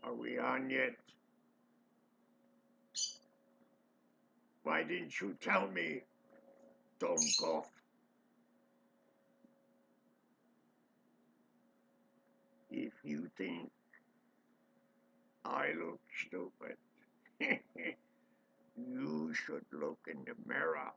Are we on yet? Why didn't you tell me, Domkov? If you think I look stupid, you should look in the mirror.